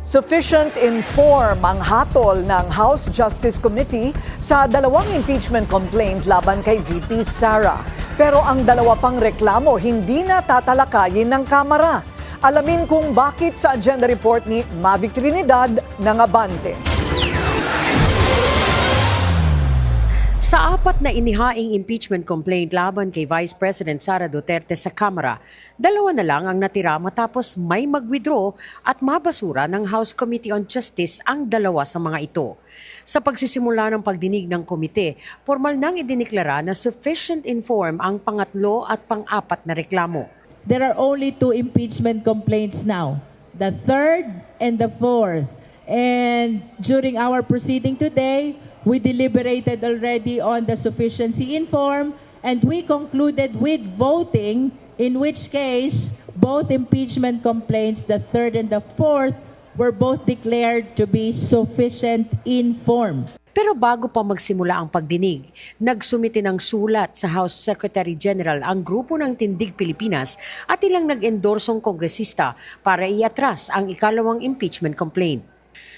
Sufficient in form ang hatol ng House Justice Committee sa dalawang impeachment complaint laban kay VP Sara. Pero ang dalawa pang reklamo hindi na tatalakayin ng Kamara. Alamin kung bakit sa agenda report ni Mavic Trinidad ng Abante. Sa apat na inihaing impeachment complaint laban kay Vice President Sara Duterte sa Kamara, dalawa na lang ang natira matapos may mag-withdraw at mabasura ng House Committee on Justice ang dalawa sa mga ito. Sa pagsisimula ng pagdinig ng komite, formal nang idiniklara na sufficient in form ang pangatlo at pang-apat na reklamo. There are only two impeachment complaints now, the third and the fourth. And during our proceeding today, we deliberated already on the sufficiency in form, and we concluded with voting, in which case both impeachment complaints, the third and the fourth, were both declared to be sufficient in form. Pero bago pa magsimula ang pagdinig, nagsumite ng sulat sa House Secretary General ang grupo ng Tindig Pilipinas at ilang nag-endorsong kongresista para iatras ang ikalawang impeachment complaint.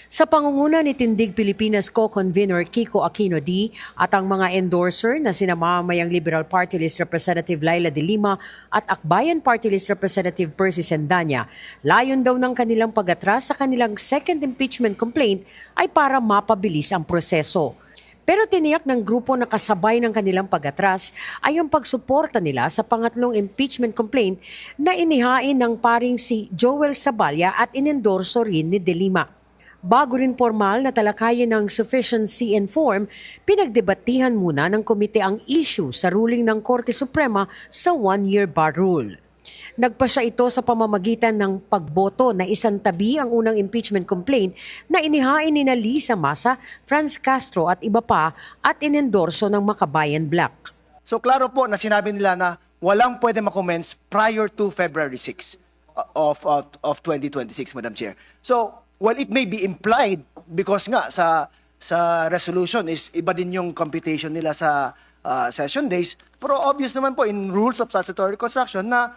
Sa pangunguna ni Tindig Pilipinas Co-Convener Kiko Aquino D. at ang mga endorser na sina Mamamayang Liberal Party List Representative Laila de Lima at Akbayan Party List Representative Percy Sendanya, layon daw ng kanilang pag-atras sa kanilang second impeachment complaint ay para mapabilis ang proseso. Pero tiniyak ng grupo na kasabay ng kanilang pag-atras ay ang pagsuporta nila sa pangatlong impeachment complaint na inihain ng paring si Joel Saballa at inendorso rin ni de Lima. Bago rin formal na talakayin ng sufficiency in form, pinagdebatihan muna ng komite ang issue sa ruling ng Korte Suprema sa one-year bar rule. Nagpasya ito sa pamamagitan ng pagboto na isantabi ang unang impeachment complaint na inihain ni Lisa Masa, Franz Castro at iba pa at inendorso ng Makabayan Black. So klaro po na sinabi nila na walang pwede makommense prior to February 6 of 2026, Madam Chair. So, well, it may be implied because nga sa resolution is iba din yung computation nila sa session days. Pero obvious naman po in rules of statutory construction na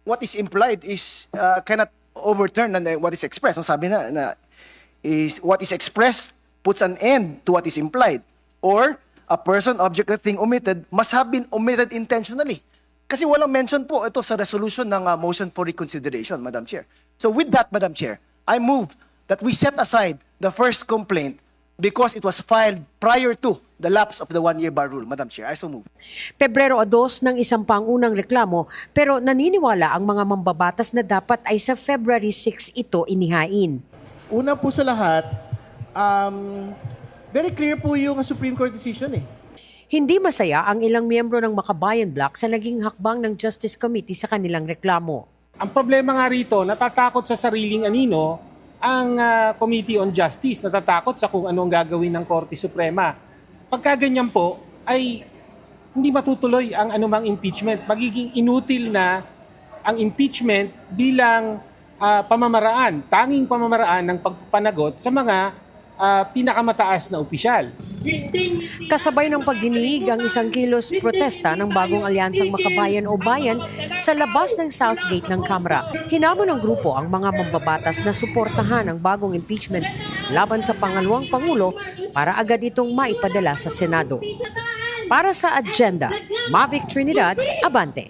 what is implied is cannot overturn what is expressed. So sabi na is what is expressed puts an end to what is implied. Or a person, object, or thing omitted must have been omitted intentionally. Kasi walang mention po ito sa resolution ng motion for reconsideration, Madam Chair. So with that, Madam Chair, I move that we set aside the first complaint because it was filed prior to the lapse of the one-year bar rule. Madam Chair, I so move. Pebrero 2 ng isang pangunang reklamo pero naniniwala ang mga mambabatas na dapat ay sa February 6 ito inihain. Una po sa lahat, very clear po yung Supreme Court decision eh. Hindi masaya ang ilang miyembro ng Makabayan Black sa naging hakbang ng Justice Committee sa kanilang reklamo. Ang problema nga rito, natatakot sa sariling anino ang Committee on Justice, natatakot sa kung ano ang gagawin ng Korte Suprema. Pagka ganyan po, ay hindi matutuloy ang anumang impeachment. Magiging inutil na ang impeachment bilang pamamaraan, tanging pamamaraan ng pagpapanagot sa mga pinakamataas na opisyal. Kasabay ng pagdinig ang isang kilos protesta ng bagong alyansang Makabayan o Bayan sa labas ng South Gate ng Kamara. Hinamon ng grupo ang mga mambabatas na suportahan ang bagong impeachment laban sa pangalawang Pangulo para agad itong maipadala sa Senado. Para sa agenda, Mavic Trinidad, Abante.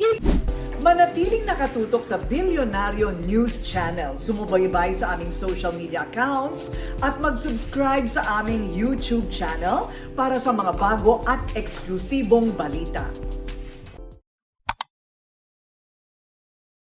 Manatiling nakatutok sa Bilyonaryo News Channel. Sumubaybay sa aming social media accounts at mag-subscribe sa aming YouTube channel para sa mga bago at eksklusibong balita.